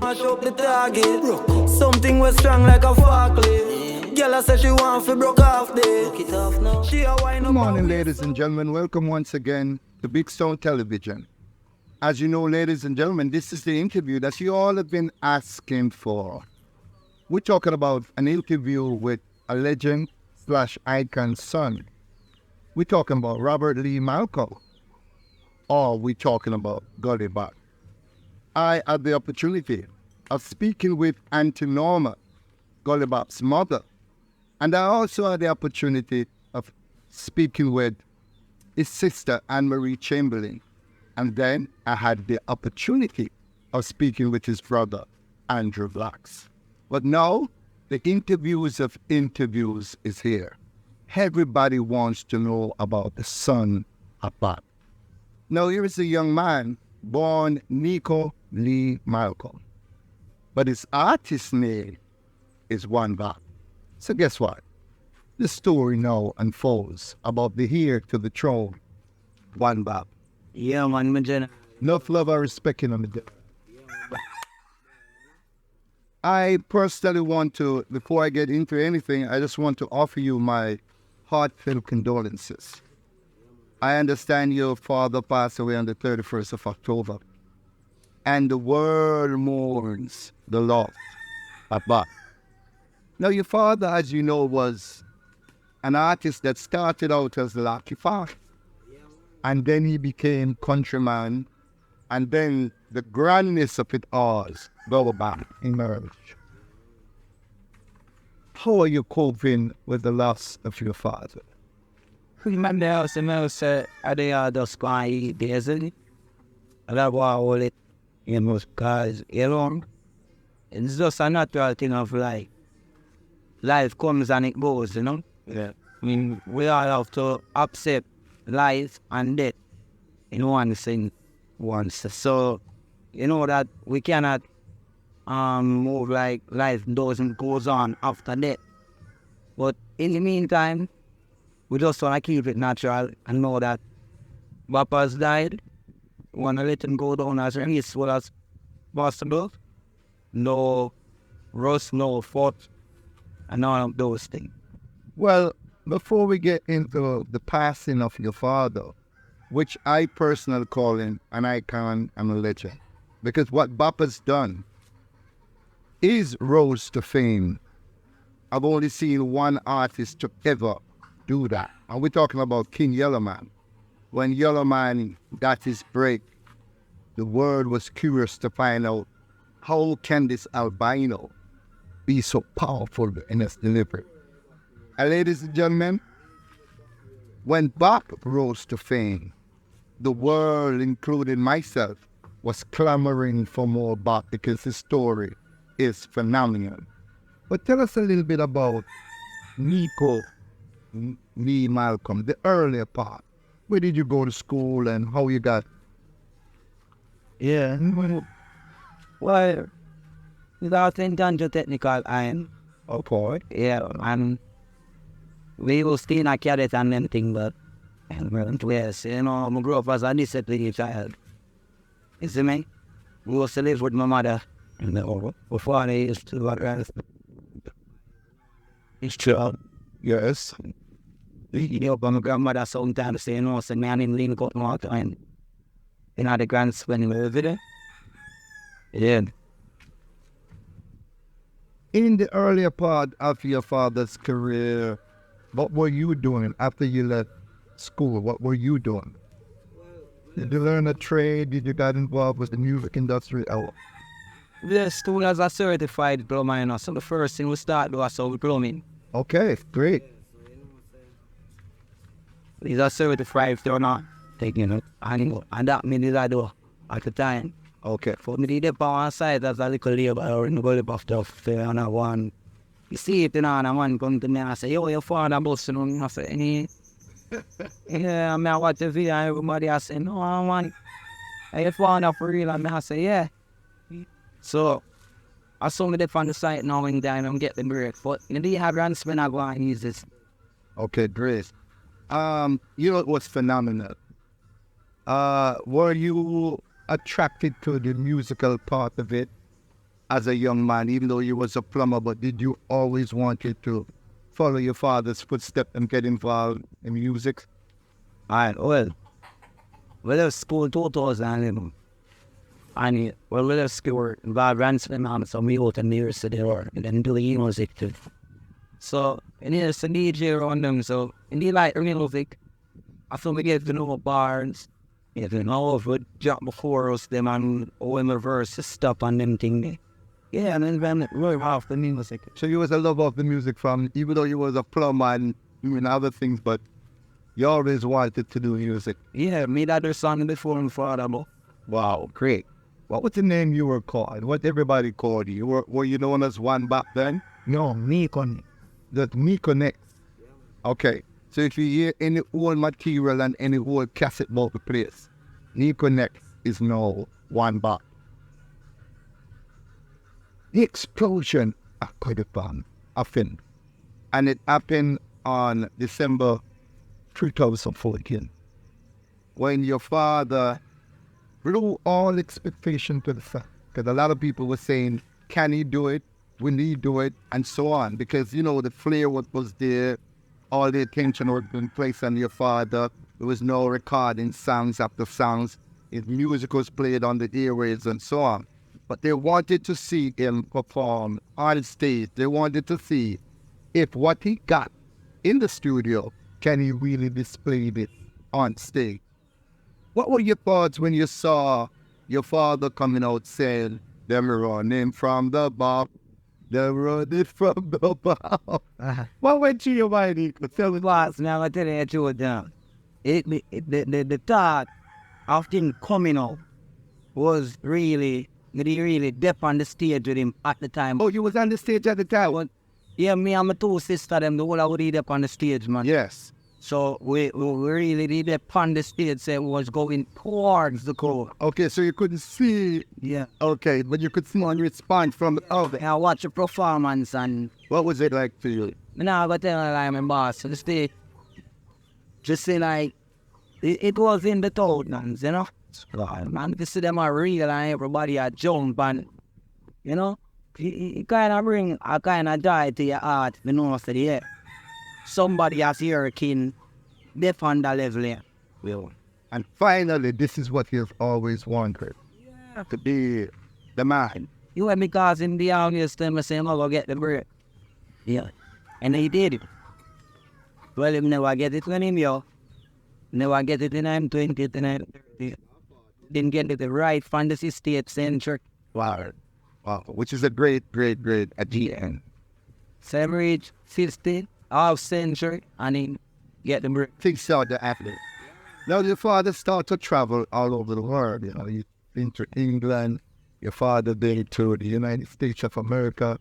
Mash up the target. Something was strong like a forklift. Girl, I said she want to broke off there. Broke it off now. She a wine up. Good morning, ladies and gentlemen. Welcome once again to Big Stone Television. As you know, ladies and gentlemen, this is the interview that you all have been asking for. We're talking about an interview with a legend / icon son. We're talking about Robert Lee Malcolm. Or we're talking about Gully Bop. I had the opportunity of speaking with Auntie Norma, Gully Bop's mother. And I also had the opportunity of speaking with his sister, Anne-Marie Chamberlain. And then I had the opportunity of speaking with his brother, Andrew Blacks. But now, the interviews of interviews is here. Everybody wants to know about the son of Bop. Now, here is a young man born Niko Lee Malcolm. But his artist name is One Bop. So guess what? The story now unfolds about the heir to the throne, One Bop. Yeah, man, Majena. Enough love and respect on the day. I personally want to, before I get into anything, I just want to offer you my heartfelt condolences. I understand your father passed away on the 31st of October, and the world mourns the loss of Bop. Now, your father, as you know, was an artist that started out as Lucky Farm, and then he became countryman, and then the grandness of it all, Gully Bop, emerged. How are you coping with the loss of your father? Man, the house, I just go and eat days, and that's why I hold it, because, it's just a natural thing of life. Life comes and it goes, Yeah. I mean, we all have to accept life and death in one thing once. So, that we cannot move like life doesn't goes on after death. But in the meantime, we just want to keep it natural and know that Bop has died. We want to let him go down as peaceful as possible. No rust, no fault, and all of those things. Well, before we get into the passing of your father, which I personally call him an icon and a legend, because what Bop has done is rose to fame. I've only seen one artist to ever do that. And we're talking about King Yellowman. When Yellowman got his break, the world was curious to find out how can this albino be so powerful in its delivery. And ladies and gentlemen, when Bop rose to fame, the world, including myself, was clamoring for more Bop because his story is phenomenal. But tell us a little bit about Niko Lee Malcolm, the earlier part. Where did you go to school and how you got? Yeah, well, without intention technical iron. Okay. Yeah, and we will stay in a cadet and anything, but yes, I grew up as a disciplined child. You see me? We used to live with my mother. Before they used to work around. It's true. Yes. My grandmother sometimes say, say, man, in lean cut water and the grand spending over there. Yeah. In the earlier part of your father's career, what were you doing after you left school? What were you doing? Did you learn a trade? Did you get involved with the music industry? The school as a certified plumber, so the first thing we start do is plumbing. Okay, great. He's a certified plumber, and that means I do at the time. Okay. For me, the power side as a little labor or in the Gully Bop stuff, and I want. You see it, and a man come to me and say, yo, your father busting on me. I say, yeah, I watch the video and everybody I say, no, man, your father for real? And I say, yeah. So, I saw me on the site now and then and get the break. But in the have grand spin, I go and use this. Okay, great. It was phenomenal. Were you attracted to the musical part of it? as a young man, even though you was a plumber, but did you always wanted to follow your father's footsteps and get involved in music? Alright, well, it was school 2011. And well, we left school, God ran to the mom, so we go to the university or then do the music too. So, and there's a DJ around them, so, and they like music. I thought we get to know bars, you know, if we jump before us, them and when the verse stuff on them thing. Yeah, and then we're off the music. So you was a lover of the music from, even though you was a plumber and doing other things, but you always wanted to do music. Yeah, me that their son before and father. Wow, great. What was the name you were called? What everybody called you? Were you known as One back then? No, Niko. That Niko next. Okay. So if you hear any old material and any old cassette about the place, Niko next is now One back. The explosion of Kodifan, a film. And it happened on December 2014. When your father blew all expectation to the side. Because a lot of people were saying, can he do it? Will he do it? And so on. Because, you know, the flair was there. All the attention was being placed on your father. There was no recording songs after songs. His music was played on the airwaves and so on. But they wanted to see him perform on stage. They wanted to see if what he got in the studio, can he really display it on stage? What were your thoughts when you saw your father coming out saying, "Them running from the Bop, them running from the Bop"? What went to your mind, Niko? Tell me. Last now I tell you the truth down. The thought of him coming out was really deaf on the stage with him at the time. Oh, you was on the stage at the time? But, yeah, me and my two sisters, them, the whole I would read up on the stage, man. Yes. So we really did up on the stage, so it was going towards the crowd. Okay, so you couldn't see. Yeah. Okay, but you could see one response from Oh, I watched the performance and what was it like to you? now I got tell you like my boss, so just say like it was in the thousands, you know. Man, you see them are real and everybody a jump and you know, it kind of bring a kind of joy to your heart, you know, so yeah. Somebody has here kin deaf on the level here. Well, and finally, this is what you've always wanted. Yeah. To be the man. You and me cause in the audience them say I'm gonna get the bread. Yeah. And he did it. Well, him never get it when him yo. Never get it in I'm 20 and I'm 30. Didn't get it right fantasy state century. Wow. Wow. Which is a great achievement. Same reach 50, half century, and then get the bread. Things start to happen. Now your father started to travel all over the world. You know, you've been to England, your father been to the United States of America,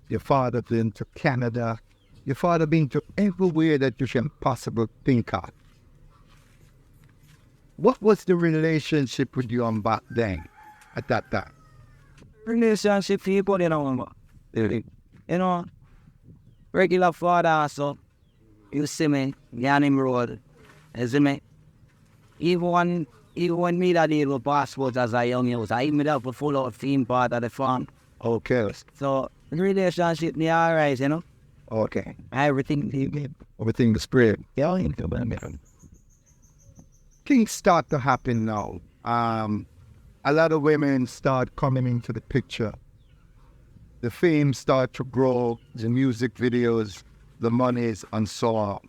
your father been to Canada, your father been to everywhere that you can possibly think of. What was the relationship with you on back then, at that time? Relationship people, you know, regular father, so you see me, on him road, you see me. Even when me that little passport as a young youth, I even have to full out theme part of the farm. Okay. So the relationship me alright, you know. Okay. Everything Everything is great. yeah, Things start to happen now. A lot of women start coming into the picture. The fame start to grow, the music videos, the monies, and so on.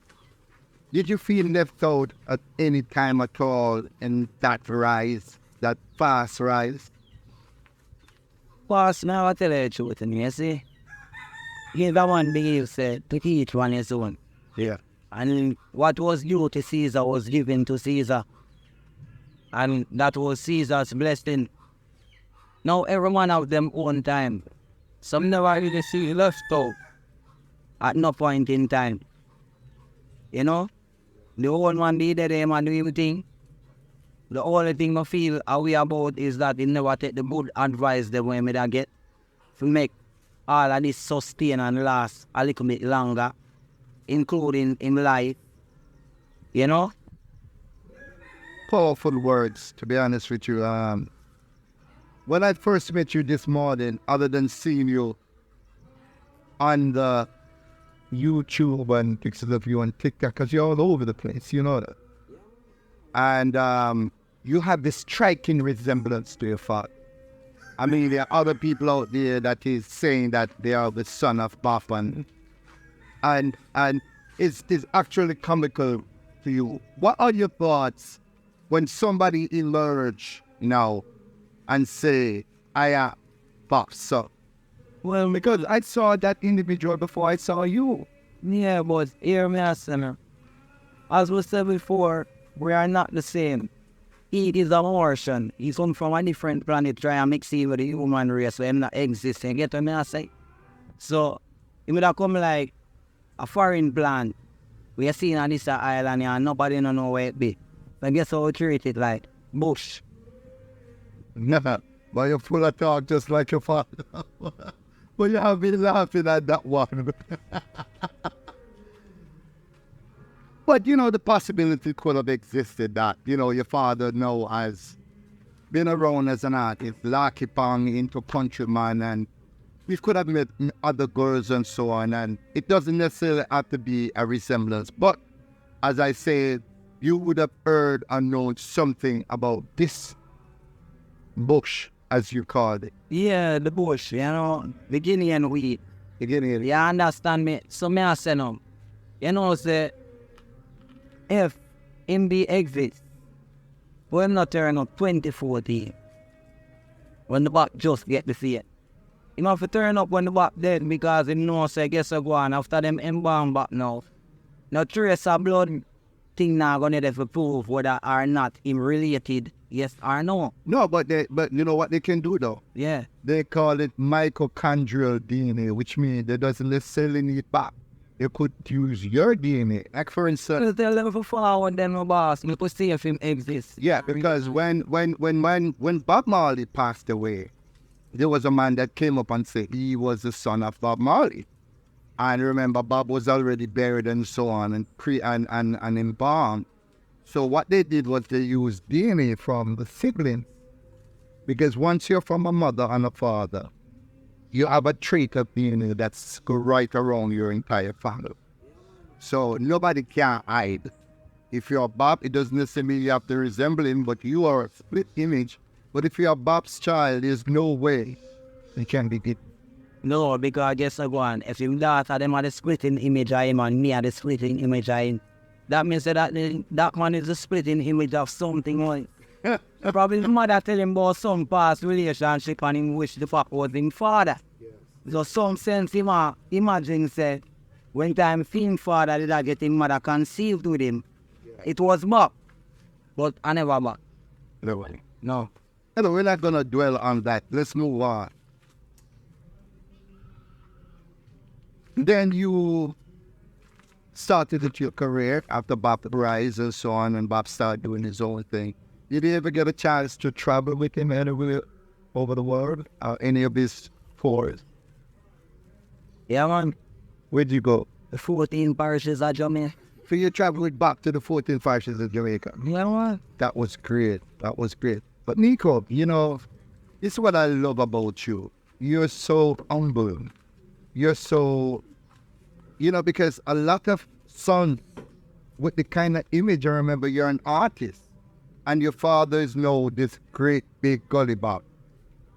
Did you feel left out at any time at all in that rise, that fast rise? Boss, now I tell you the truth, and you see, that one believe said to each one his own. Yeah. And what was due to Caesar was given to Caesar. And that was Caesar's blessing. Now every one of them own time. Some never really see left out at no point in time. You know? The old one did them and do everything. The only thing I feel away about is that they never take the good advice the way me that get to make all of this sustain and last a little bit longer, including in life. You know? Powerful words, to be honest with you. when I first met you this morning, other than seeing you on the YouTube and pictures of you on TikTok, because you're all over the place, you know that. And you have this striking resemblance to your father. I mean, there are other people out there that is saying that they are the son of Bop, and it's actually comical to you. What are your thoughts when somebody emerge now and say, I am Bop's son? Well, Because I saw that individual before I saw you. yeah, but hear me, Asana. As we said before, we are not the same. He is a Martian. He's come from a different planet, try and mix it with the human race, so him not existing. Get what me I say? So, he would have come like a foreign plant. We are seeing on this island here and nobody don't know where it be. But guess how we treat it like? Bush. Never. But you're full of talk just like your father. But you have been laughing at that one. But, you know, the possibility could have existed that, you know, your father now has been around as an artist, Lucky Pong into Countryman, and we could have met other girls and so on, and it doesn't necessarily have to be a resemblance. But, as I said, you would have heard or known something about this bush, as you called it. Yeah, the bush, you know, the Guinean weed. Again, You understand me? So me I say no. You know, say, if him be exist, when not turn up 2014, when the back just get the see it. He have to turn up when the back dead because he know say guess I go on after them embalm back now. Now trace of blood thing now gonna have to prove whether or not him related, yes or no. No, but you know what they can do though? Yeah. They call it mitochondrial DNA, which means they doesn't necessarily need back. You could use your DNA. Like for instance, Tell them for forward then my boss, me could see if him exists. yeah, because when Bob Marley passed away, there was a man that came up and said he was the son of Bob Marley. And remember, Bob was already buried and so on, and embalmed. So what they did was they used DNA from the siblings. Because once you're from a mother and a father, you have a trait of DNA that's right around your entire family. So nobody can hide. If you're Bob, it doesn't necessarily mean you have to resemble him, but you are a split image. But if you're Bob's child, there's no way it can be it. No, because guess I go on. If him daughter them are the splitting image of him and me are the splitting image of him, that means that that man is the splitting image of something like. Probably his mother tell him about some past relationship and him wish the papa was him father. Yes. So some sense him imagine say when time him father did I get him mother conceived with him. Yeah. It was Bob. But I never back. No. Anyway, we're not gonna dwell on that. Let's move on. Then you started your career after Bob rise and so on, and Bob started doing his own thing. Did you ever get a chance to travel with him anywhere over the world? Any of his tours? Yeah, man. Where'd you go? The 14 parishes of Jamaica. So you traveled back to the 14 parishes of Jamaica. Yeah, man. That was great. That was great. But Niko, you know, this is what I love about you. You're so humble. You're so, you know, because a lot of sons with the kind of image, I remember you're an artist. And your father is now this great big Gully Bop.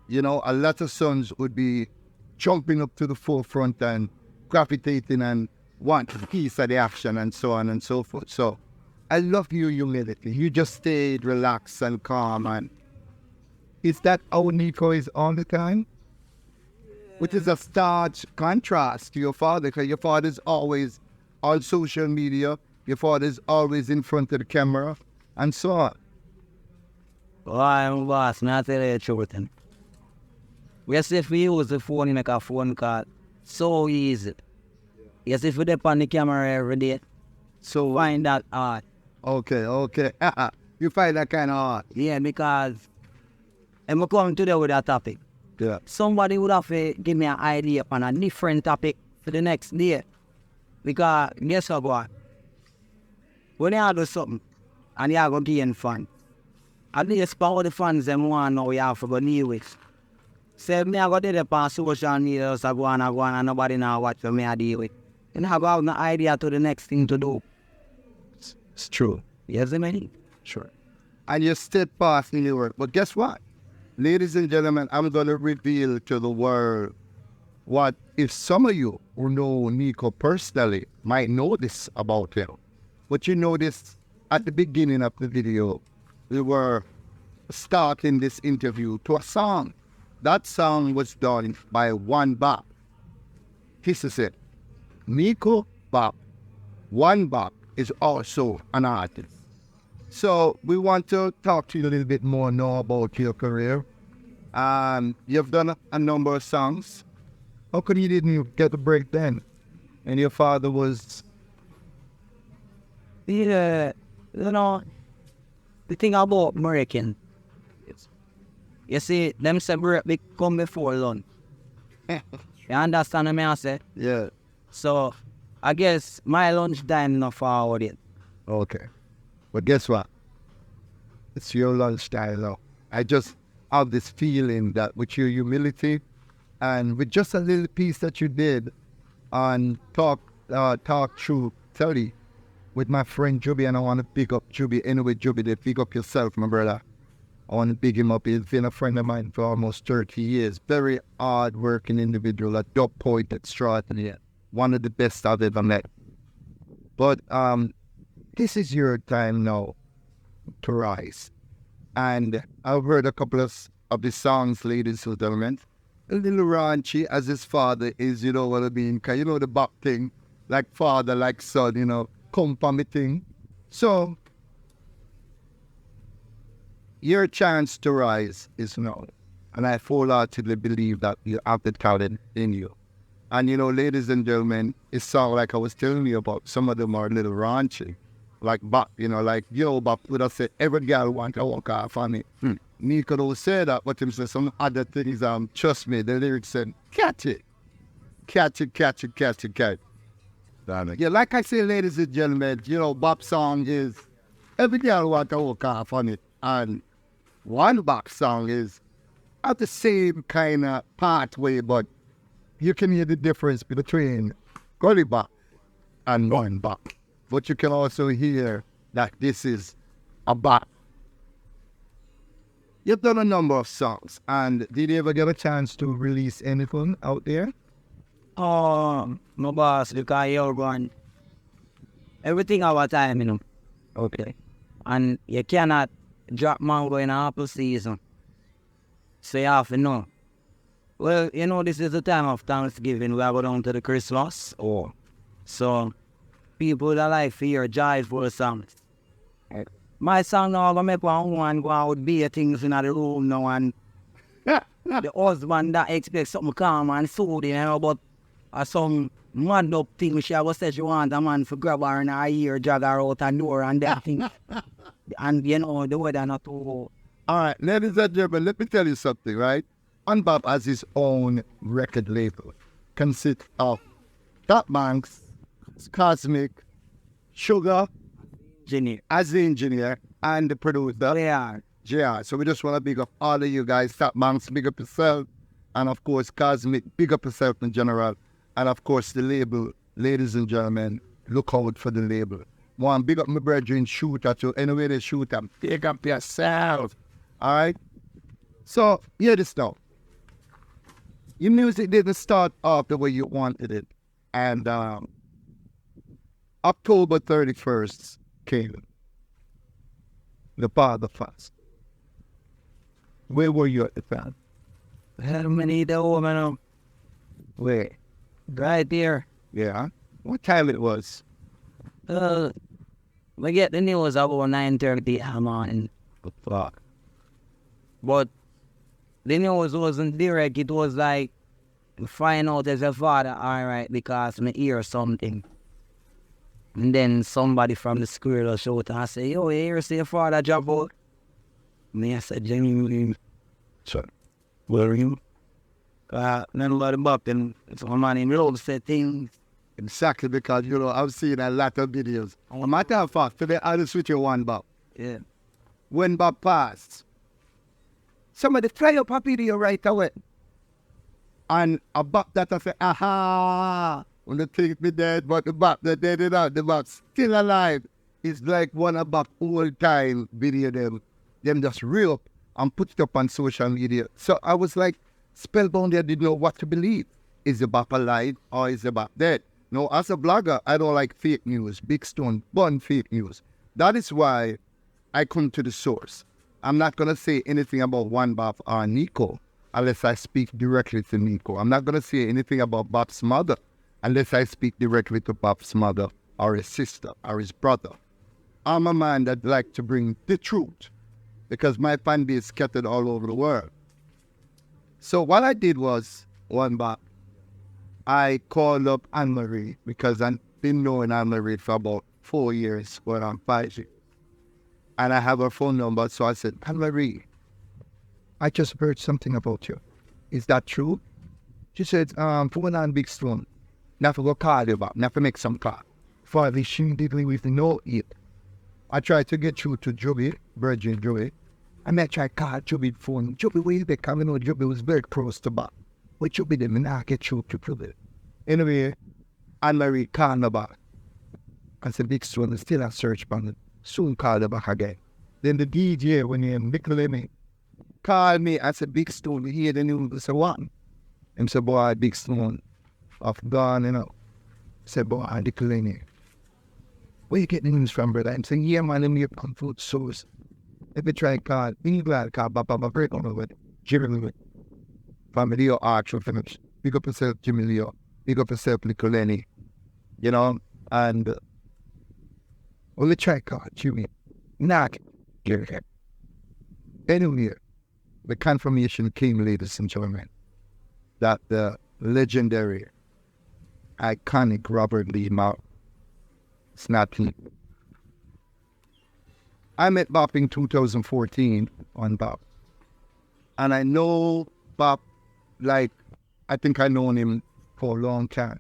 You know, a lot of sons would be jumping up to the forefront and gravitating and wanting a piece of the action and so on and so forth. So I love your humility. You just stayed relaxed and calm. And is that how Niko is all the time? Which is a stark contrast to your father, because your father's always on social media. Your father's always in front of the camera and so on. Well, I'm boss, not tell you the truth. Yes, if we use the phone, you make a phone call. So easy. Yes, if we dip on the camera every day, so find that hard. Okay. You find that kind of hard. Yeah, because I'm coming today with a topic. Yeah. Somebody would have to give me an idea on a different topic for the next day. Because guess what, boy? When you do something and you are going to gain fun, At least for the fans them want now we have to go deal with. Say me I go there on social media, so go on and nobody now watch me I deal with. And I have no idea to the next thing to do. It's true. Yes, I mean? Sure. And you're steadfast in your work. But guess what? Ladies and gentlemen, I'm going to reveal to the world what if some of you who know Niko personally might know this about him. But you know this at the beginning of the video. We were starting this interview to a song. That song was done by One Bop. This is it. Niko Bop. One Bop is also an artist. So we want to talk to you a little bit more now about your career. You've done a number of songs. How come you didn't get the break then? And your father was... Yeah, you know, the thing about American, you see, them say break they come before lunch. You understand what I say? Yeah. So, I guess my lunch time not forward yet. Okay. But guess what? It's your lunchtime now. I just have this feeling that with your humility and with just a little piece that you did on Talk Through 30 with my friend Juby, and I want to pick up Juby. Anyway, Juby, they pick up yourself, my brother. I want to pick him up. He's been a friend of mine for almost 30 years. Very hard-working individual, a dub poet extraordinary. One of the best I've ever met. But this is your time now to rise. And I've heard a couple of the songs, ladies and gentlemen. A little raunchy, as his father is, you know what I mean? Because you know the Bop thing, like father, like son, you know, come from me thing. So, your chance to rise is now. And I wholeheartedly believe that you have the talent in you. And you know, ladies and gentlemen, it sounds like I was telling you about, some of them are a little raunchy. Like Bop, you know, like yo, Bop would have said, every girl want to walk off on me. Niko don't say that, but him say some other things, trust me, the lyrics said, catch it. Catch it, catch it, catch it, catch it. Yeah, like I say, ladies and gentlemen, you know, Bop song is, every girl want to walk off on it. And One Bop song is at the same kind of pathway, but you can hear the difference between Gully Bop and One Bop. But you can also hear that this is a bop. You've done a number of songs, and did you ever get a chance to release anything out there? Oh, no boss, because you're going. Everything our time, you know. Okay. And you cannot drop mango in apple season. So you have to know. Well, you know, this is the time of Thanksgiving. We are going down to the Christmas. Oh. So, people that like to hear joyful songs. My song now gonna make one go out beer things in the room now, and the husband that expects something calm and soothing, you know, but some mad up thing she ever said she want a man to grab her in her ear, drag her out and door and that thing. And you know, the weather not too. All right, ladies and gentlemen, let me tell you something, right? Unbop has his own record label. Consists of Top Banks, Cosmic, Sugar, as the engineer, and the producer, JR. So we just want to big up all of you guys. Top Banks, big up yourself. And of course, Cosmic, big up yourself in general. And of course, the label, ladies and gentlemen, look out for the label. One, big up my brethren, shooter too. Anyway, they shoot them. Take up yourself. All right? So, hear this now. Your music didn't start off the way you wanted it. And October 31st came. The Father Fast. Where were you at the time? How many the woman? Where? Right there. Yeah. What time it was? We get the news about 9:30 in the morning. Fuck. But the news wasn't direct. It was like, find out as a father, alright, because me hear something. And then somebody from the school will shout and say, yo, you hear say your father drop out? And I said, genuinely, So, where are you? None about the Bop, then somebody in the road said things. exactly, because, you know, I've seen a lot of videos. A matter of fact, to be honest with you, One Bop. Yeah. when Bob passed, somebody fly up a video right away. And a Bob that I say, aha, when they think me dead, but the Bob that dead it out, the Bob still alive. It's like one of Bob old time video them just reel up and put it up on social media. So I was like spellbound. I didn't know what to believe. Is the Bob alive or is the Bob dead? No, as a blogger, I don't like fake news. Big Stone, born fake news. That is why I come to the source. I'm not going to say anything about one Bob or Niko unless I speak directly to Niko. I'm not going to say anything about Bob's mother unless I speak directly to Bob's mother or his sister or his brother. I'm a man that like to bring the truth because my fan base is scattered all over the world. So what I did was, one Bob, I called up Anne-Marie because I've been knowing Anne-Marie for about 4 years, going on 5 years. And I have her phone number, so I said, Anne-Marie, I just heard something about you. Is that true? She said, phone on Big Stone. Not to go call you back, not to make some call. For this she didn't with no it. I tried to get through to Joby, Virgin Joby. And I tried to call Joby's phone. Joby, where you there? Because I know Joby was very close to Bob. But Joby didn't not get through to Joby. Anyway, Anne-Marie called me back. I said, Big Stone is still a search band. Soon called her back again. Then the DJ, when he Niko called me, I said, Big Stone, you hear the news? I said, what? He said, boy, Big Stone, off gone, you know. I said, boy, Niko, where you get the news from, brother? I'm saying, yeah, man, I'm here from food source. If you try to call, be glad to call Papa break on with Jimmy Lewis. From Leo Archer finish. Pick up yourself, Jimmy Leo. Pick up yourself, Niko, you know, and well, let's try to call Jimmy. Knock it. Anyway, the confirmation came, ladies and gentlemen, that the legendary, iconic Robert Lee Mount is not him. I met Bob in 2014 on Bob. And I know Bob, like, I think I known him for a long time.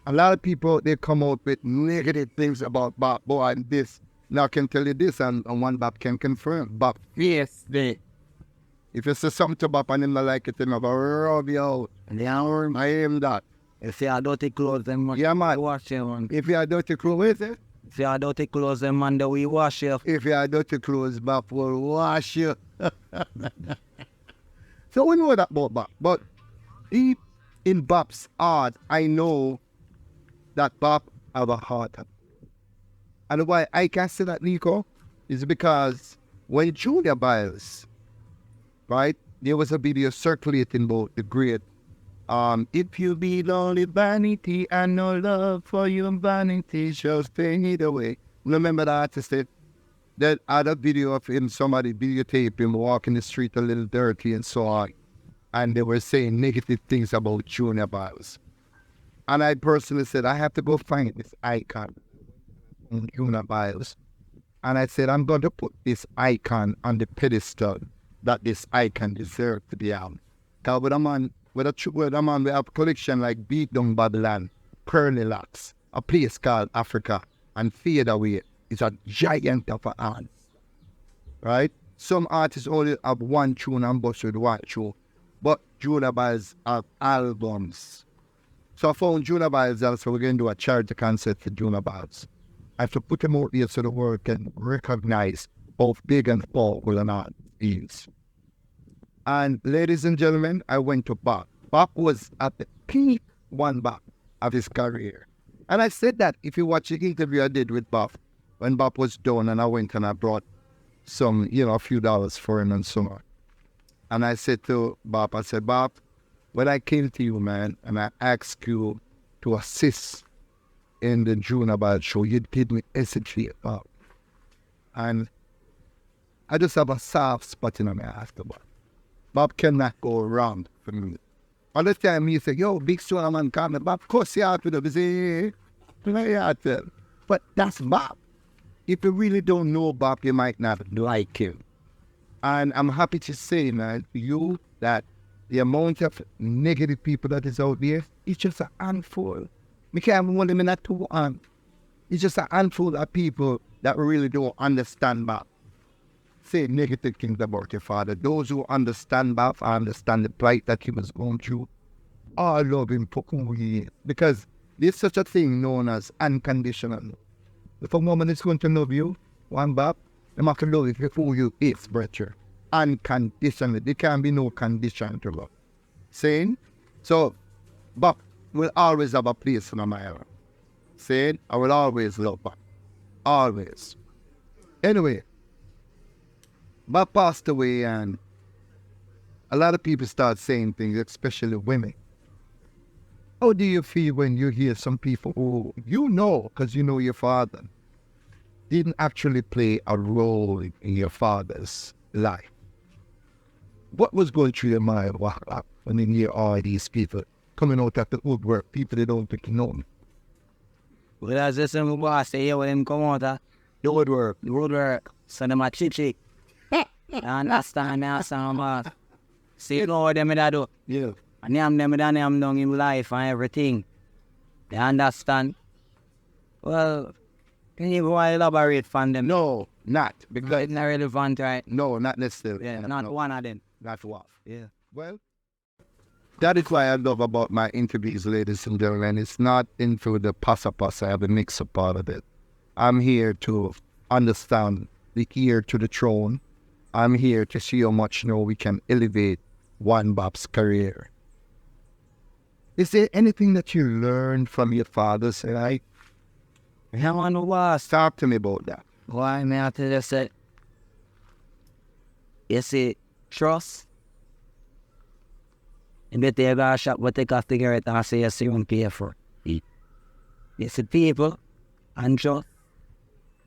A lot of people, they come out with negative things about Bob, boy, and this. Now I can tell you this, and one Bob can confirm. Bob, yes, they. If you say something to Bob and him not like it, him have a rub you out. I am that. If you have dirty clothes, then yeah, man. Wash your one. If you have dirty clothes, eh? If you have dirty clothes, then man, we wash you. If you have dirty clothes, Bob will wash you. So we know that about Bob. But deep in Bob's heart, I know that Bob have a heart. And why I can say that, Niko, is because when Julia Biles, right, there was a video circulating about the great, if you be lonely vanity and no love for your vanity shall fade away. Remember the artist that other video of him, somebody videotaped him walking the street a little dirty and so on. And they were saying negative things about Julia Biles. And I personally said, I have to go find this icon on Julia Biles. And I said, I'm going to put this icon on the pedestal that this icon deserves to be on. Because with a man, we have a collection like Beat Down Babylon, Pearly Locks, a place called Africa, and Fade Away. It's a giant of an art. Right? Some artists only have one tune and bust with one tune. But Julia Biles have albums. So I found Julia Biles also. We're going to do a charity concert for Julia Biles. I have to put them out here so the world can recognize both big and small with an art is. And ladies and gentlemen, I went to Bob. Bob was at the peak one Bob of his career. And I said that if you watch the interview I did with Bob, when Bob was done and I went and I brought some, a few dollars for him and so on. And I said to Bob, I said, Bob, when I came to you, man, and I asked you to assist in the Julia Biles show, you did me hesitate, Bob. And I just have a soft spot in my heart about Bob cannot go wrong for me. All the time he said, yo, Big Stone, man, come Bob, of course you have to do this. But that's Bob. If you really don't know Bob, you might not like him. And I'm happy to say, man, to you that the amount of negative people that is out there, it's just a handful. We can't want them in that two. It's just a handful of people that really don't understand Bob. say negative things about your father. Those who understand Bap, understand the plight that he was going through, all love him for who he is. Because there's such a thing known as unconditional love. If a woman is going to love you, one Bap, they have to love you for who you is, brother. Unconditionally. There can be no condition to love. Saying? So, Bap will always have a place in my heart. Saying? I will always love Bap. Always. Anyway, Bap passed away and a lot of people start saying things, especially women. How do you feel when you hear some people who you know, because you know your father, didn't actually play a role in your father's life? What was going through your mind when you hear all these people coming out of the woodwork, people they don't think know? Well, as I said, my boss say, when him come out of the woodwork, so them a chichi. And that's time I ask my boss. See, you know what them that do? Yeah. And them that name down in life and everything. They understand? Well, can you go and elaborate from them? No, not. Because It's not relevant, right? no, not necessarily. Yeah, not one of them. Not what. Yeah. Well, that is why I love about my interviews, ladies and gentlemen. It's not into the pasa. I have a mix-up part of it. I'm here to understand the ear to the throne. I'm here to see how much we can elevate one Bap's career. Is there anything that you learned from your father's life? I want to was. Talk to me about that. Why, may I tell you, say, you see, trust. You better you go shop, but take a cigarette and say you see you pay for it. You see, people and trust,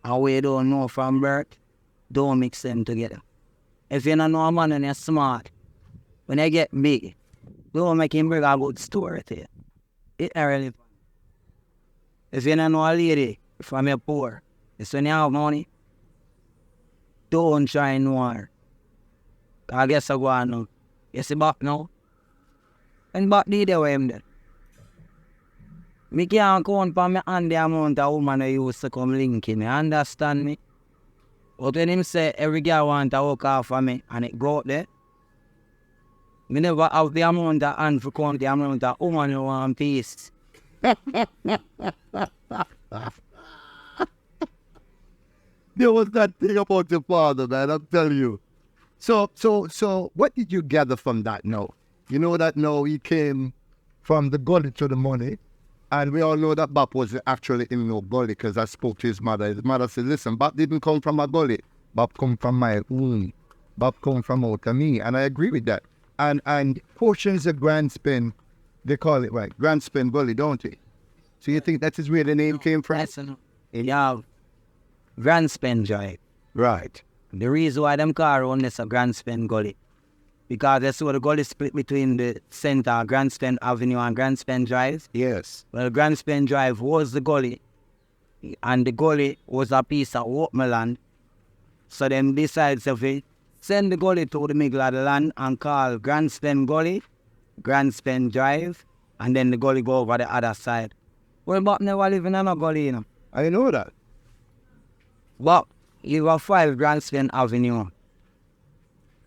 and we don't know from birth, don't mix them together. If you don't know a man and you're smart, when you get big, don't make him bring a good story to you. It's not really fun. If you don't know a lady from your poor, it's when you have money, don't try and know her. I guess I go on now. You see back now? And back the way him there. Me can't count for me and the amount of woman I used to come linking me, understand me? But when him say every girl want to work off for me and it go out there, me never have the amount of hand for count the amount of woman who want peace. There was that thing about your father, man, I'm telling you. So what did you gather from that now? You know that now he came from the gully to the money, and we all know that Bap was actually in no gully because I spoke to his mother. His mother said, listen, Bap didn't come from a gully. Bap come from my womb. Bap come from out of me, and I agree with that. And portions of Grand Spin, they call it right, Grand Spin Gully, don't they? So you think that is where the name came from? Yes, you have Grand Spin Drive. Right. The reason why them car run this a Grand Spin Gully, because that's where the gully split between the center, Grand Spin Avenue and Grand Spin Drive. Yes. Well, Grand Spin Drive was the gully, and the gully was a piece of open land. So them decided to send the gully to the middle of the land and call Grand Spin Gully, Grand Spin Drive, and then the gully go over the other side. Well, Bob never living in a gully, you know. I know that. But you have 5 Grand Spin Avenue.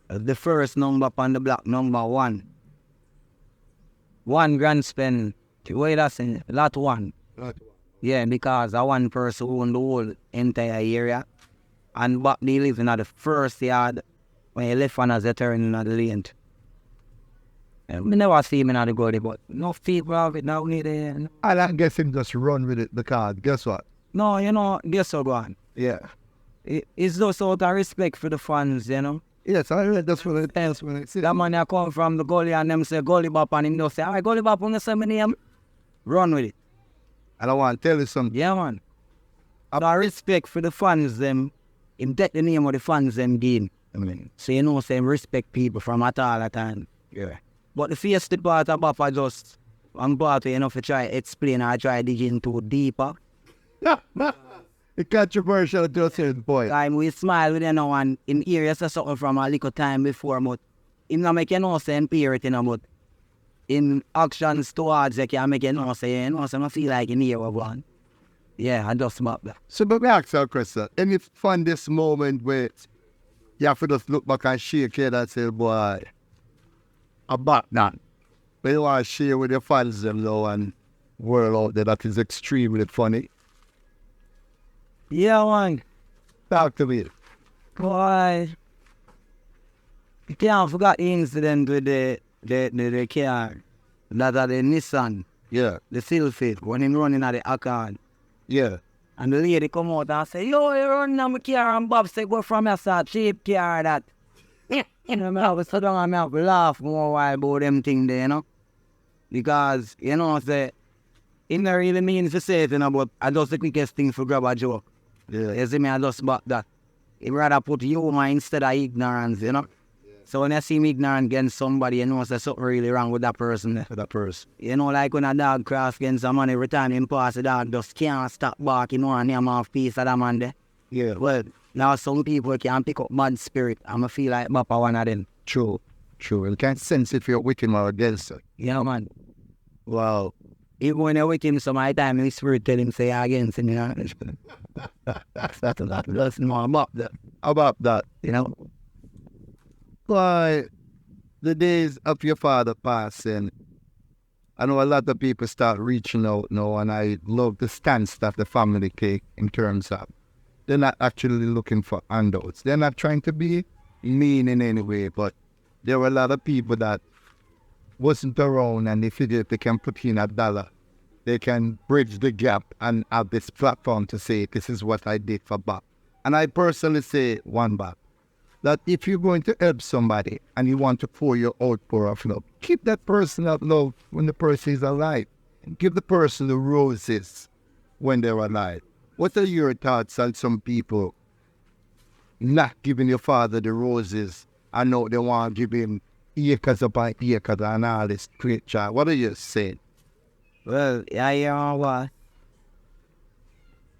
The first number on the block, number 1. 1 Grand Spin, wait a second, lot 1. Yeah, because a one person owned the whole entire area. And back they live in the first yard when you left on as you turn in the lane. I never see him in the gully, but no people have it now either. And I guess him just run with it because guess what? No, you know, guess what, go on. Yeah. It's just out of respect for the fans, you know. Yes, I read that's what it is when I see that man that come from the gully and them say Gully Bop and him just say, alright, Gully Bop, when you say my name, run with it. And I want to tell you something. Yeah, man. Out of respect for the fans, them, him take the name of the fans, them game. I mean, so you know, say him respect people from at all the time. Yeah. But the first part of Bop, I just, I'm about to, you know, to try explain, I try digging too deeper. It's controversial to a certain point. Time we smile with you know, and in here you say something from a little time before, but him not make you know say impurity, you know, but in actions towards you can make you know say, you know, so I feel like in here we're going. Yeah, I just map that. So, but me ask you a question. Any fun this moment with You have to just look back and shake your head and say, boy, about that. But you want to share with your fans them now and world out there that is extremely funny. Yeah, man. Talk to me. Boy, you can't forget the incident with the car. That are the Nissan, Yeah, the Silphid, when him running at the Accord. yeah. And the lady come out and say, yo, you running on my car. And Bob say, go from your side, cheap car that. You know, I have to sit down and I have to laugh more while about them things there, you know. Because, you know, say, it not really mean to say it, you know, but I just the quickest thing for grab a joke. Yeah. You see me, I just back that. He rather put humor instead of ignorance, you know. So when I see me ignorant against somebody, you know, there's something really wrong with that person there. For that person. You know, like when a dog cross against a man, every time him pass, the dog just can't stop barking, you know, and name off piece of that man there. Yeah. Well, now some people can pick up bad spirit. I'ma feel like Bappa one of them. True. True. You can't sense if you're with him or against it. Yeah, man. Wow. Even when you're with him, some of the time, his spirit tell him say against him, you know. That's more about that, About that. you know. Why, the days of your father passing, I know a lot of people start reaching out now, and I love the stance that the family take in terms of they're not actually looking for handouts. They're not trying to be mean in any way, but there were a lot of people that wasn't around, and they figured they can put in $1, they can bridge the gap and have this platform to say, this is what I did for Bob. And I personally say, one Bob, that if you're going to help somebody and you want to pour your outpour of love, keep that person of love when the person is alive. And give the person the roses when they're alive. What are your thoughts on some people not giving your father the roses? I know they want to give him acres upon acres and all this great job. What are you saying? Well, yeah, you know what?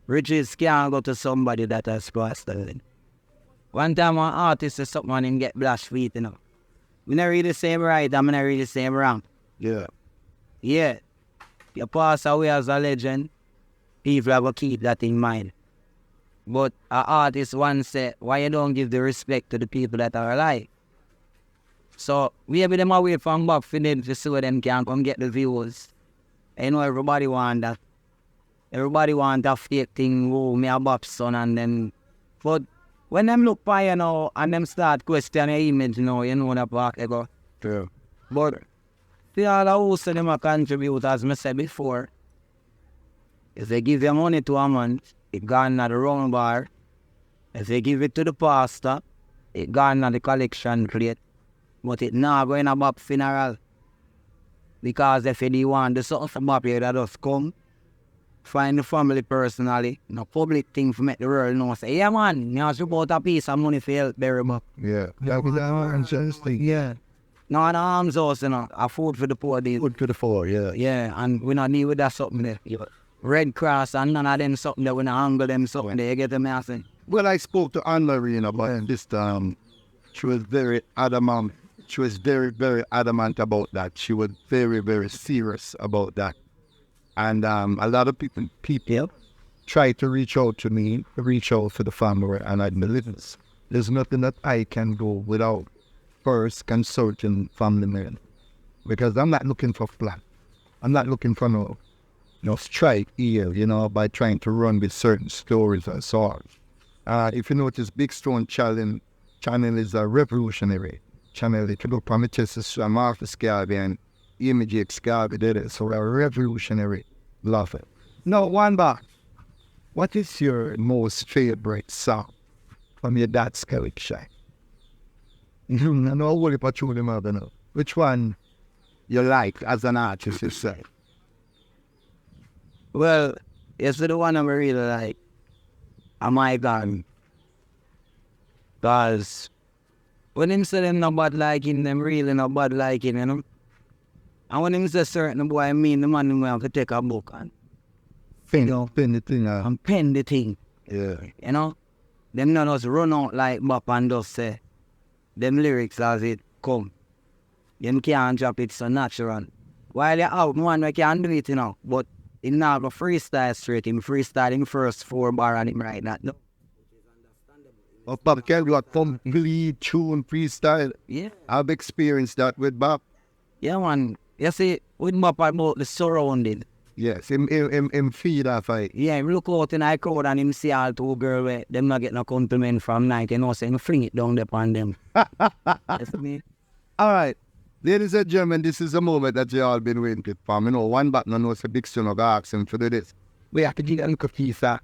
Riches can't go to somebody that has passed away. One time an artist said something and him get blashed feet, you know. We not read the same right, I'm not read the same wrong. Yeah. Yeah. You pass away as a legend, people have to keep that in mind. But an artist once said, why you don't give the respect to the people that are alive? So we have them away from Bob for them to so them can come get the views. You know, everybody want that. Everybody want that fake thing, oh, me a Bob's son and then. But when them look by you know, and them start questioning your image, you know that part they go. True. But the other host of them a contribute, as I said before. If they give your money to a man, it gone at the wrong bar. If they give it to the pastor, it gone at the collection plate. But it not going to Bob funeral. Because if you want to do something for Bob, you just come, find the family personally, no public thing for make the world know. Say, yeah man, you have to put a piece of money for help bury Bob. Yeah. That was our ancestry. Yeah. No, an arms house, you know, a food for the poor days. Good to the fore, yeah. Yeah, and we not need with that something there. Red Cross and none of them something there, we not angle them something there, you get them asking. Well, I spoke to Anne-Marie about this. She was very adamant. She was very, very adamant about that. She was very, very serious about that. And a lot of people try to reach out to me, reach out to the family, and I believe there's nothing that I can do without first consulting family men. Because I'm not looking for flat. I'm not looking for no strike here, by trying to run with certain stories and so on. If you notice, Big Stone channel is a revolutionary channel. If you look from it, it's Martha Scarby and Image Scarby did it. So a revolutionary. Love it. Now, one back. What is your most favorite song from your dad's collection? I know what about you, mother. Which one you like as an artist, you say? Well, it's the one I really like. Am I gone? Because when him say them not bad liking, them really not bad liking, you know? And when him say certain boy, I mean the man who have to take a book and Pen the thing. and pen the thing. Yeah. You know? Them not just run out like Bop and just say them lyrics as it come. Them can't drop it so natural. While you out one we can do it, but him not go freestyle straight. Him freestyle him first 4 bar and him write that. No. Which is understandable. of Bob can do a complete tune freestyle. Yeah. I've experienced that with Bob. Yeah, man. You see, with Bop about the surrounding. Yes, him feed off it. Yeah, him look out in the crowd and him see all two girls where them not get no compliment from night, you know, so him fling it down there upon them. That's me. All right. Ladies and gentlemen, this is a moment that you all been waiting for. You know, one Bop no knows a Big Stone of ask him to do this. We have to give a little piece of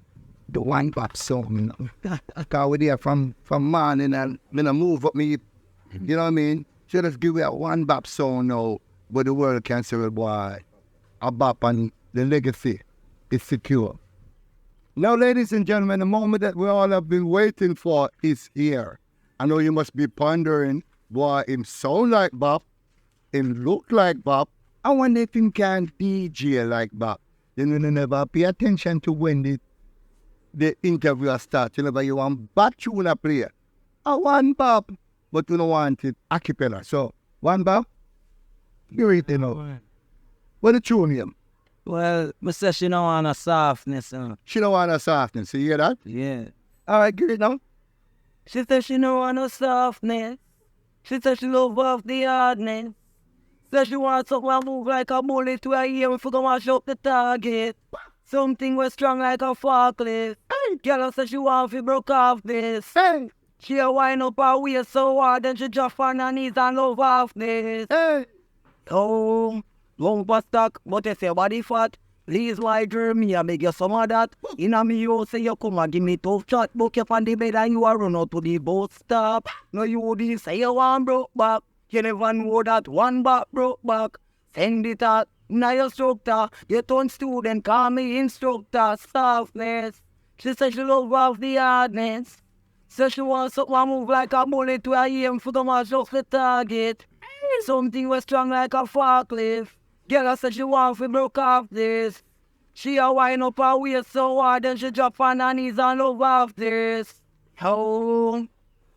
the one Bop song, you know. Because we're there from morning and then I move up me, you know what I mean? So just give me a one Bop song now, but the world can say, well, boy, a Bop and the legacy is secure. Now, ladies and gentlemen, the moment that we all have been waiting for is here. I know you must be pondering, boy, him sound like Bop, him look like Bop. I wonder if him can DJ like Bop. Then you never pay attention to when the interview starts. You never you want Bop tune a play. I want Bop, but you don't want it a cappella. So, one Bop, you read it now. What the tune him? Well, I say she don't want a softness, She don't want a softness. You hear that? Yeah. All right, get it now. She said she don't want no softness. She said she love off the hardness. Said she wants something that move like a bullet to her ear if we go mash up the target. Something was strong like a forklift. Girl said she want to broke off this. She a wind up her waist so hard and she drop on her knees and love off this. Oh, lump stock, but you say body fat. Please why me I beg you some of that. In a me you say you come and give me tough chat. Book you on the bed and you a run out to the bus stop. No you did say you want broke back. You never know that one Bop broke back. Send it out, now your instructor. You turn student, call me instructor. Softness. She said she love off the hardness. So she wants something to move like a bullet to her aim for the mash off the target. Something was strong like a forklift. Girl said she want to broke off this. She a wind up her waist so hard and she drop on her knees and love off this. Oh,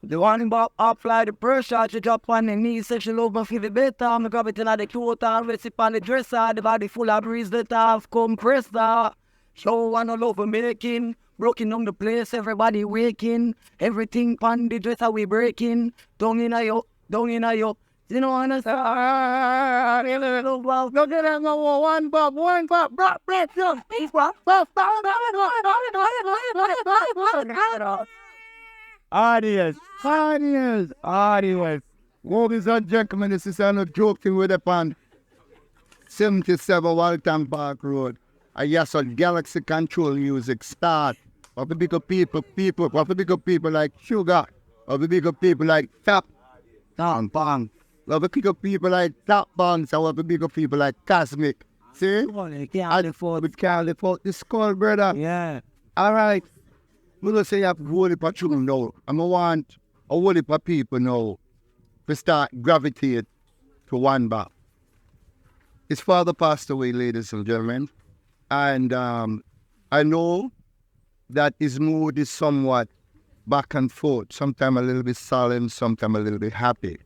the one Bop up like the pressure. She drop on her knees, say she love me feel it better. I'm grab it in the coat and rest it on the dresser. The body full of breeze that have compressor. Show wanna love her making. Broken on the place, everybody waking. Everything pon the dresser we breaking. Down in a yo, down in a yo. You know what I'm saying? Look at that, one Bop, Bop, Audience. Ladies and gentlemen, this is a joke thing with upon 77 Walton Park Road. I yes on Galaxy Control Music start. Of the bigger people, of the bigger people like Sugar, of the bigger people like Tap, Bang. Of the bigger people like Top Bangs, and of the bigger people like Cosmic. See? We can't afford the skull, brother. Yeah. All right. I'm going to say you have a whole heap of children now. I want a whole heap of people now to start gravitate to one Bop. His father passed away, ladies and gentlemen. And I know that his mood is somewhat back and forth. Sometimes a little bit solemn, sometimes a little bit happy.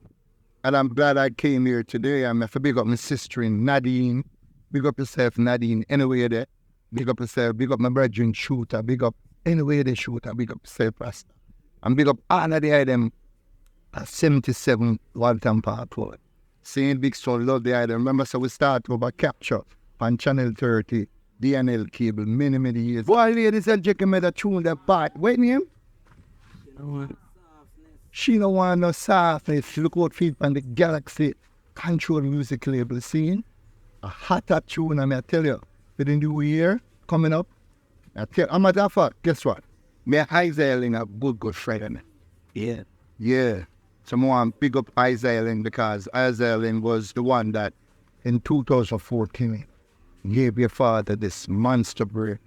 And I'm glad I came here today. I'm going to big up my sister in Nadine. Big up yourself, Nadine, anyway there. Big up yourself, big up my brethren, Shooter, big up anyway they Shooter, big up yourself, Rasta. And big up all of the item at 77 Walton Park Road. St. Big Stone, love the item. Remember, so we start over capture on Channel 30, DNL cable, many years. Boy, ladies and gentlemen, that tune that part. Wait, name? She don't want no softness. Look what feed on the Galaxy Control Music label scene. A hot tune, I tell you, for the new year coming up. I tell you, I'm a matter of fact, guess what? My Isaiah a good friend. Yeah. Someone pick up Isaiah because Isaiah was the one that in 2014 gave your father this monster break.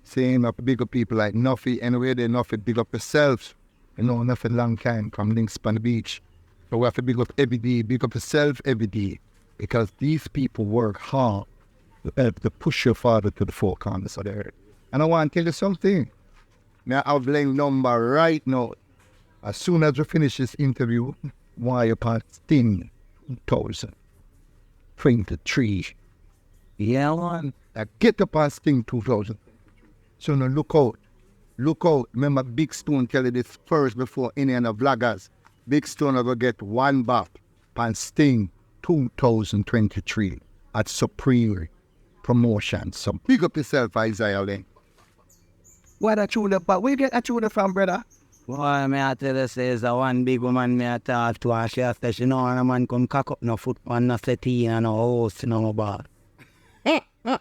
Saying up big up people like Nuffy, anyway, they Nuffy big up yourself. You know, Nuffy long time from Links on the beach. So we have to big up every day, big up yourself every day. Because these people work hard to push your father to the four corners of the earth. And I want to tell you something. Now, I'll blame number right now. As soon as we finish this interview, why upon 10,023. Yeah, man. Now get up on Sting 2000. So now look out. Look out. Remember, Big Stone tell you this first before any of the vloggers. Big Stone will get one bop and Sting 2023 at Supreme Promotions. So big up yourself, Isaiah Lane. What a tune up, but where you get a tune from, brother? Boy, me I tell you, say, is a one big woman me I talk to, and she say, she know, and a man come cock up no foot on no settee and no house, no bar.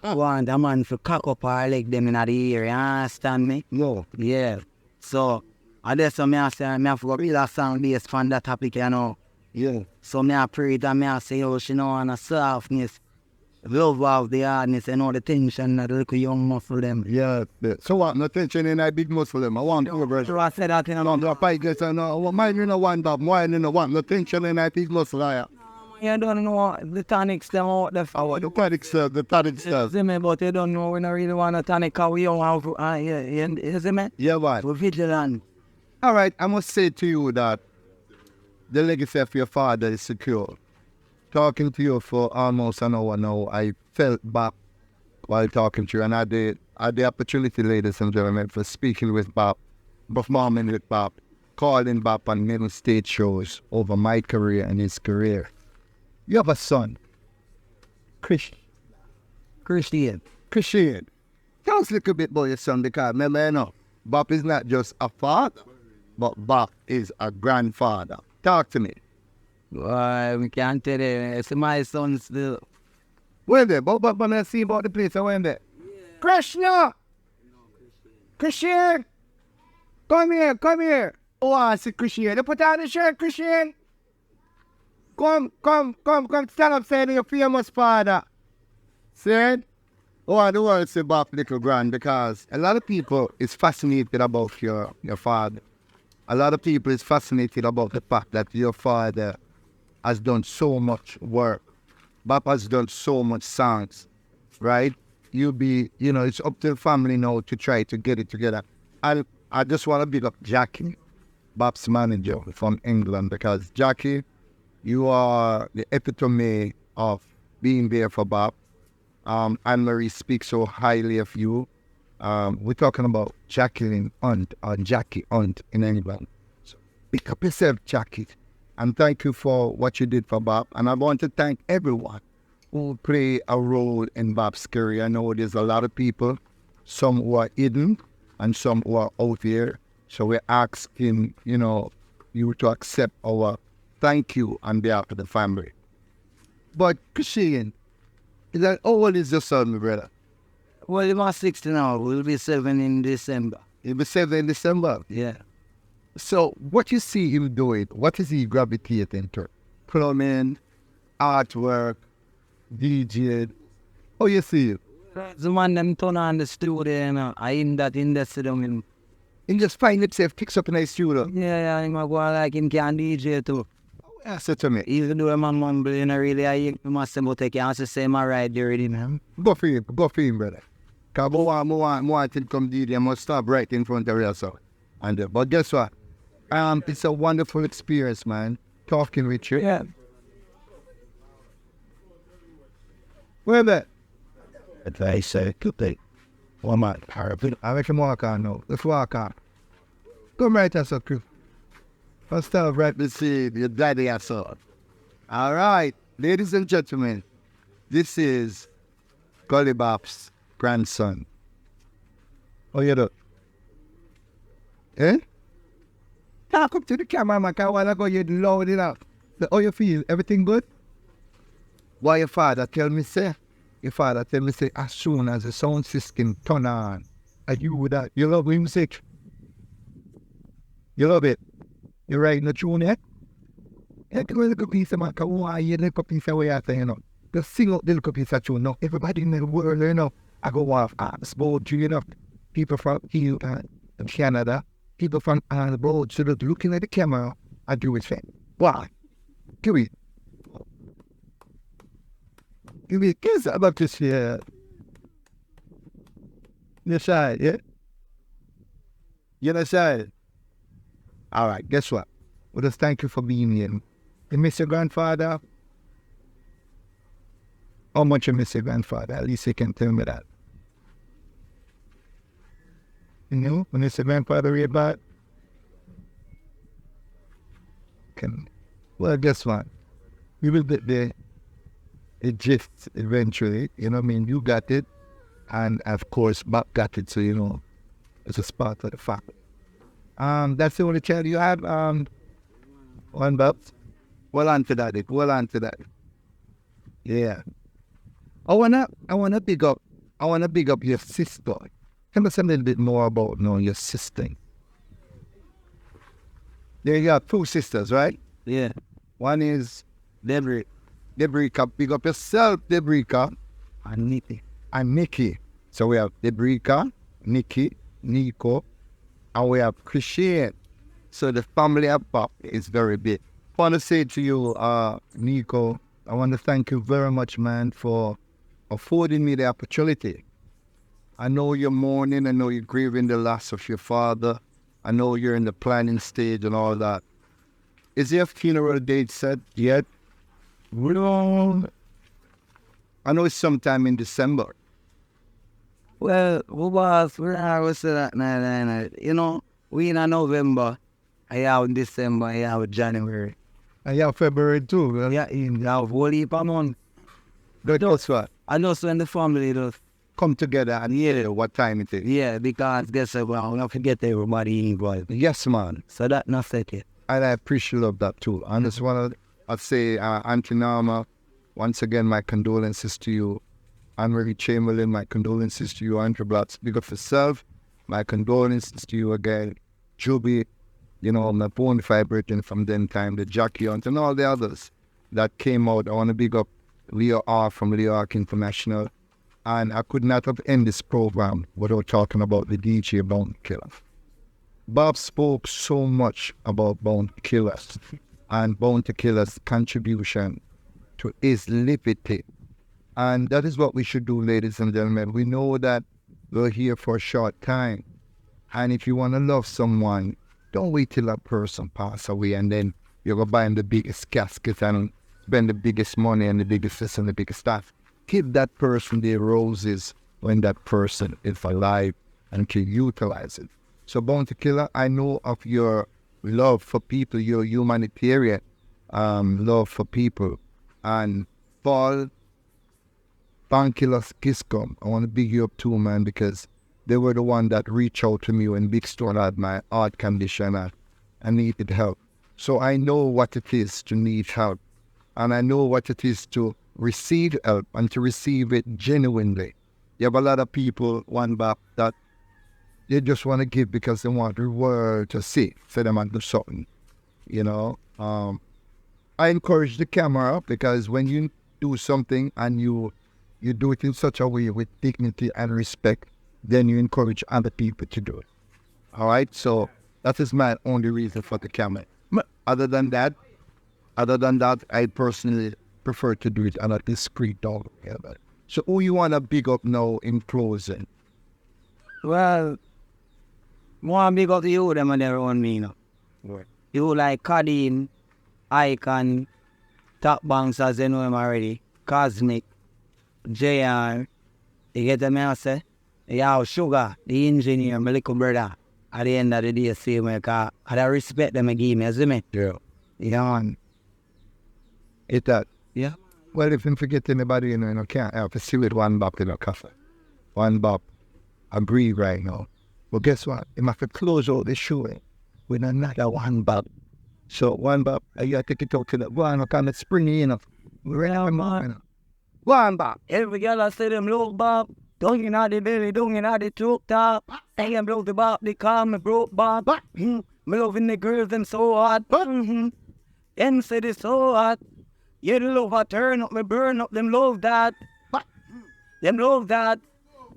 Want a man to cock up her leg them in the ear, you understand me? No. Yeah. So, I just so me I say, me have to go read a song based on that topic, you know. Yeah. So me I pray that me I say, oh, she know, and a softness, love of the hardness, and all the tension that the little young muscle them. Yeah. So what? No tension in that big muscle them. I want to, brother. So I said that in a No, I guess I know. Mine you know one bop. Why you know want no tension in that big muscle? You don't know the tonics them out there for. The tonic stuff. The tonic stuff. See me, but you don't know we don't really want a tonic because we don't have to, you see me? Yeah, right. We're vigilant. All right, I must say to you that the legacy of your father is secure. Talking to you for almost an hour now, I felt back while talking to you, and I had the opportunity, ladies and gentlemen, for speaking with Bob, performing with Bob, calling Bob on many stage shows over my career and his career. You have a son, Christian. Tell us a little bit about your son, because remember, you know, Bob is not just a father, but Bob is a grandfather. Talk to me. Boy, we can't tell you. It's my son still. When there? But I see about the place, I went there. Yeah. Krishna! Christian! Come here. Oh, I see Christian. You put on the shirt, Christian. Come, stand up, say your famous father. Said? Oh, I don't want to say Bob Little Grand, because a lot of people is fascinated about your father. A lot of people is fascinated about the fact that your father has done so much work. Bob has done so much songs, right? It's up to the family now to try to get it together. I just want to big up Jackie, Bob's manager from England, because Jackie, you are the epitome of being there for Bob. Anne-Marie speaks so highly of you. We're talking about Jacqueline Hunt, or Jackie Hunt in England. So pick up yourself, Jackie, and thank you for what you did for Bob. And I want to thank everyone who play a role in Bob's career. I know there's a lot of people, some who are hidden and some who are out here. So we're asking, you to accept our thank you on behalf of the family. But Christian, how old is your son, my brother? Well, he was 60 now. We'll be 7 in December. He'll be 7 in December. Yeah. So what you see him doing, what is he gravitating to? Plumbing, artwork, DJ. How you see him? The man them turn on the studio, I in that industry them. He just find himself picks up in the studio. Yeah, I'm going to go like him can DJ too. Answer to me. Even though I'm mumbling, really, I must say, but I can't say my right there already, man. Go for him, brother. Because I want him to come DJ, I must stop right in front of yourself. But guess what? It's a wonderful experience, man, talking with you. Yeah. Where that? Advice, good day. One man, I make him walk on now. Let's walk on. Come right as a crew. Let's start right to see your daddy and son. All right, ladies and gentlemen, this is Gully Bop's grandson. How you doing? Eh? Talk up to the camera, man, because a while ago you loud it up. How you feel? Everything good? Why your father tell me, say? Your father tell me, say, as soon as the sound system turn on, and you love music. You love it. You writing the tune yet? Yeah, give me a little piece of man, because why you little piece of way out there, Just sing out the little piece of tune, Everybody in the world, I go off about you, People from here and Canada, people from abroad, so they're looking at the camera and do it fine. Why? Give me a kiss. I love to see your side, yeah? You understand? All right, guess what? Well, just thank you for being here. You miss your grandfather? How much you miss your grandfather? At least you can tell me that. You know, when it's a grandfather read about, well, guess what? We will get there. It just eventually, you know what I mean? You got it. And of course, Bob got it. So, you know, it's a spot for the family. That's the only child you have, one Bob. Well on to that. Well on to that. Yeah. I wanna big up your sister. Tell us a little bit more about your sister. There you have 2 sisters, right? Yeah. One is Debris. Debrica. Big up yourself, Debrica. And Niki. And Nikki. So we have Debrica, Nikki, Niko, and we have Christian. So the family of Pop is very big. I want to say to you, Niko, I want to thank you very much, man, for affording me the opportunity. I know you're mourning. I know you're grieving the loss of your father. I know you're in the planning stage and all that. Is your funeral date set yet? No. I know it's sometime in December. Well, we was that night, you know, we in November, I have December, I have January. And you have February too. Yeah, in have whole heap of month. That's what. I know when the family does. Come together and hear what time it is. Yeah, because guess what, I'll not forget everybody involved. Yes, man. So that not set yet. And I appreciate that too. And just want to say, Auntie Norma, once again, my condolences to you. Anne-Marie Chamberlain, my condolences to you. Andrew Blatz, big up yourself. My condolences to you again. Juby, you know, my bone vibrating from then time, the Jackie Hunt, and all the others that came out. I want to big up Leo R from Leo Arc International. And I could not have ended this program without talking about the DJ Bounty Killer. Bob spoke so much about Bounty Killers and Bounty Killer's contribution to his liberty. And that is what we should do, ladies and gentlemen. We know that we're here for a short time. And if you want to love someone, don't wait till that person pass away and then you're going to buy him the biggest casket and spend the biggest money and the biggest this and the biggest stuff. Give that person their roses when that person is alive and can utilize it. So Bounty Killer, I know of your love for people, your humanitarian love for people. And Paul, Bankilas Giscom, I want to big you up too, man, because they were the one that reached out to me when Big Stone had my heart condition and I needed help. So I know what it is to need help. And I know what it is to receive help and to receive it genuinely. You have a lot of people, one back, that they just want to give because they want the world to see them and do something, you know. I encourage the camera because when you do something and you do it in such a way with dignity and respect, then you encourage other people to do it. All right, so that is my only reason for the camera. Other than that, I personally prefer to do it on a discreet dog. So who you want to big up now in closing? Well, more big up to you them and their own me, you know. Right. You like Kadeen, Icon, Top Banks as they know him already, Cosmic, JR, you get them I say? You have Sugar, the engineer, my little brother. At the end of the day, see me, because I respect them and give me, you see me? Yeah. Yeah, man. It that. Yeah. Well, if you forget anybody, you know, can't help to see with one bop in a cafe. One bop. I breathe right now. But guess what? I have to close out the show with another one bop. So one bop, you have to take it out to the one kind of springy, you know. We're out, man. One bop. Every girl I say them look bop. Don't you know the belly, don't you know the truck top. Say them love the bop, they call me broke bop. Me loving the girls, them so hot. Them say they so hot. Yeah, the love I turn up, me burn up, them love that. Them love that.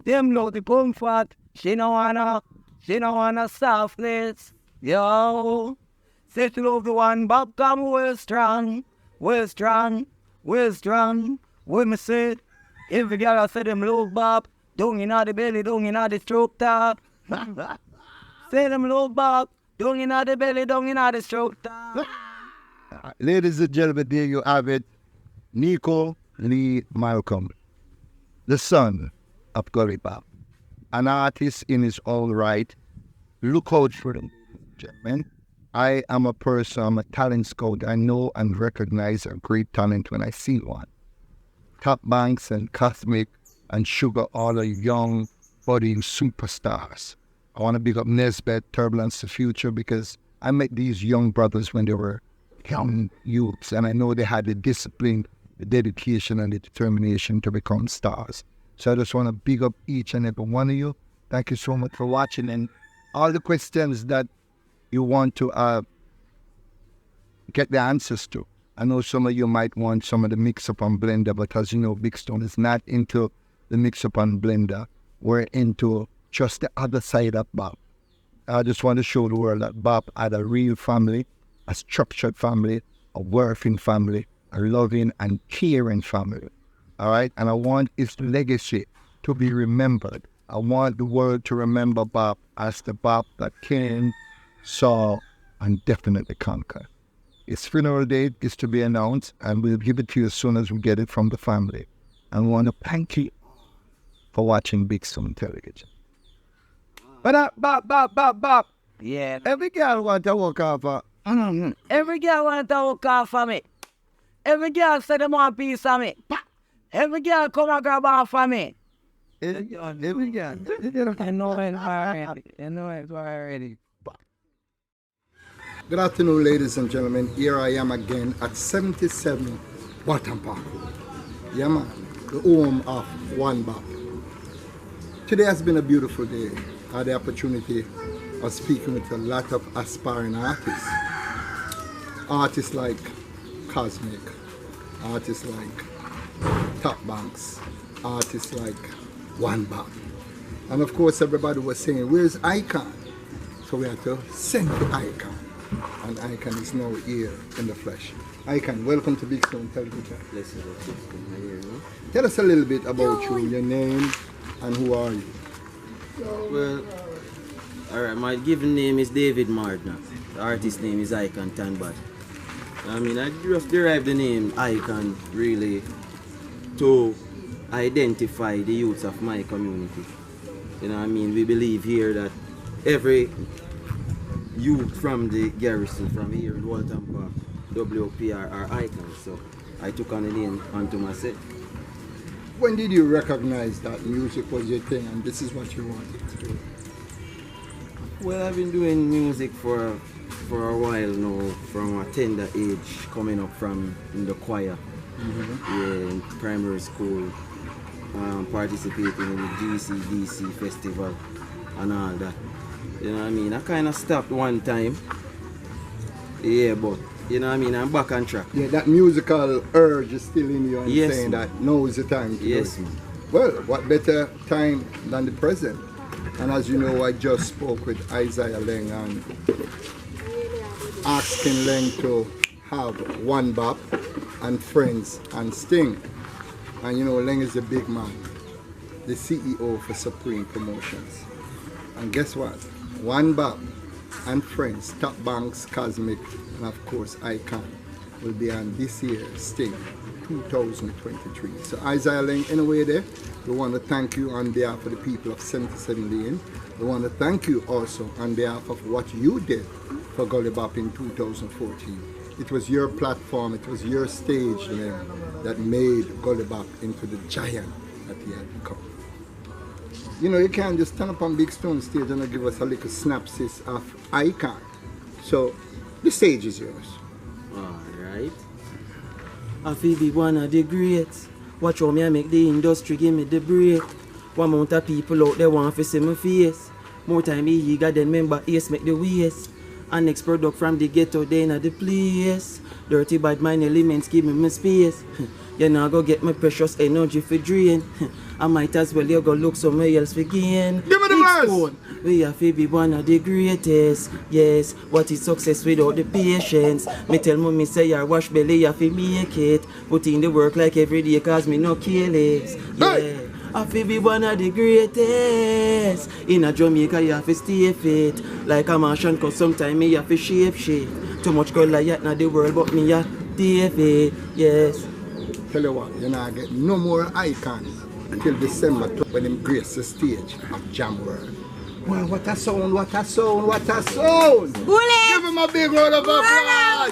Them love the comfort. She no wanna softness. Yo. Say she love the one bop, come well strong. Well strong. Well strong. What me say? Every girl I say them love bop. Don't you know the belly, don't you know the stroke top. Say them love bop. Don't you know the belly, don't you know the stroke top. Ladies and gentlemen, there you have it. Niko Lee Malcolm, the son of Gully Bop. an artist in his own right. Look out for them, gentlemen. I am a person, I'm a talent scout. I know and recognize a great talent when I see one. Top Banks and Cosmic and Sugar, all are young, budding superstars. I want to big up Nesbeth, Turbulence the Future, because I met these young brothers when they were young youths, and I know they had the discipline, the dedication, and the determination to become stars. So I just want to big up each and every one of you. Thank you so much for watching, and all the questions that you want to get the answers to. I know some of you might want some of the mix-up on Blender, but as you know, Big Stone is not into the mix-up on Blender. We're into just the other side of Bop. I just want to show the world that Bop had a real family, a structured family, a working family, a loving and caring family. All right? And I want his legacy to be remembered. I want the world to remember Bop as the Bop that came, saw, and definitely conquered. His funeral date is to be announced, and we'll give it to you as soon as we get it from the family. And we want to thank you for watching Big Stone Television. But Bop. Yeah. Every girl want to walk off. Every girl want to walk off of me. Every girl say they want a piece of me. Every girl come and grab off of me. Every girl. I know it's already. Good afternoon, ladies and gentlemen. Here I am again at 77 Watton Park Road. Yeah, man, the home of One Bop. Today has been a beautiful day. I had the opportunity of speaking with a lot of aspiring artists. Artists like Cosmic, artists like Top Banks, artists like One Bop. And of course, everybody was saying, where's Icon? So we had to send the Icon. And Icon is now here in the flesh. Icon, welcome to Big Stone Television. Tell us a little bit about you, your name, and who are you? Well, alright, my given name is David Mardner. The artist name is Icon Tanbad. I mean, I just derived the name Icon really to identify the youths of my community. You know what I mean? We believe here that every youth from the garrison, from here in Waltham Park, WPR are icons. So I took on the name onto myself. When did you recognize that music was your thing and this is what you wanted to do? Well, I've been doing music for a while now, from a tender age, coming up from in the choir, yeah, in primary school, participating in the GCDC festival and all that. You know what I mean? I kind of stopped one time, yeah, but you know what I mean? I'm back on track. Yeah, that musical urge is still in you and Yes, saying man. that now is the time to Yes, do it. man. Well, what better time than the present? And as you know, I just spoke with Isaiah Leng and asking Leng to have One Bop and Friends and Sting. And you know, Leng is a big man, the CEO for Supreme Promotions. And guess what? One Bop and Friends, Top Banks, Cosmic, and of course Icon will be on this year's Sting 2023. So Isaiah Leng, anyway there, we want to thank you on behalf of the people of 77 Lane. We want to thank you also on behalf of what you did for Gully Bop in 2014. It was your platform, it was your stage there that made Gully Bop into the giant that he had become. You know, you can't just stand up on Big Stone stage and give us a little synopsis of Icon. So, the stage is yours. Alright. I feel be one of the greats. Watch how me I make the industry give me the break. One amount of people out there want to see my face. More time me eager than member Ace make the waste. And next product from the ghetto then at the place. Dirty bad mind elements give me my space. You now go get my precious energy for drain. I might as well you go look somewhere else for gain. Give me the Big verse! Stone, we have to be one of the greatest. Yes, what is success without the patience? Me tell mommy say your wash belly you have to make it. Put in the work like every day cause me no careless. Yeah. Hey! I feel be one of the greatest. In a Jamaica you have to stay fit. Like a Martian cause sometime me have to shape shit. Too much girl like that in the world but me a David. Yes. Tell you what, you're not getting no more Icon until December when him grace the stage of Jam World. Wow, what a sound, what a sound, what a sound! Bullet! Give him a big round of applause!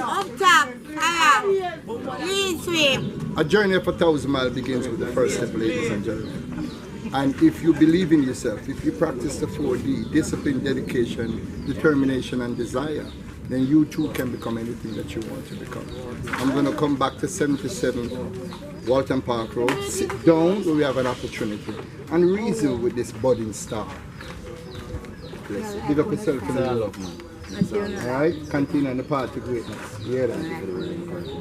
Up top, fire, lean sweep. A journey of 1,000 miles begins with the first step, ladies and gentlemen. And if you believe in yourself, if you practice the 4D, discipline, dedication, determination, and desire, then you too can become anything that you want to become. I'm going to come back to 77 Walton Park Road, sit down where we have an opportunity, and reason with this budding star. Bless you. Big up yourself in the love, man. Alright, continue on the path to greatness. You hear that?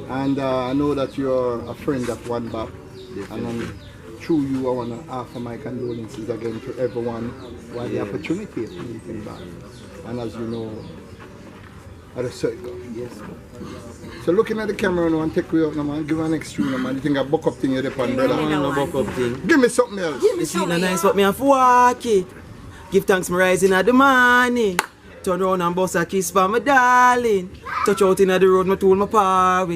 And I know that you're a friend of One Bop, and through you I want to offer my condolences again to everyone who had the opportunity of meeting back. And as you know, at a circle. Yes. So looking at the camera now and take me out now, man, give me an extreme now, man. You think a buck up thing you're on, brother? No buck up thing. Give me something else. You see the nice but me have to walk it. Give thanks me rising at the morning. Turn around and bust a kiss for my darling. Touch out in the road, my tool, my power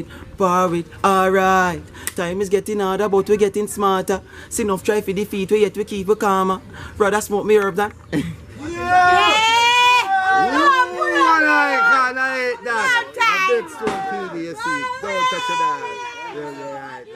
it. Alright. Time is getting harder, but we're getting smarter. See enough try for defeat, we yet we keep it calmer. Rather smoke me herb than. I hate that. A big stone PD, you see. Don't touch your dad. Yeah, right.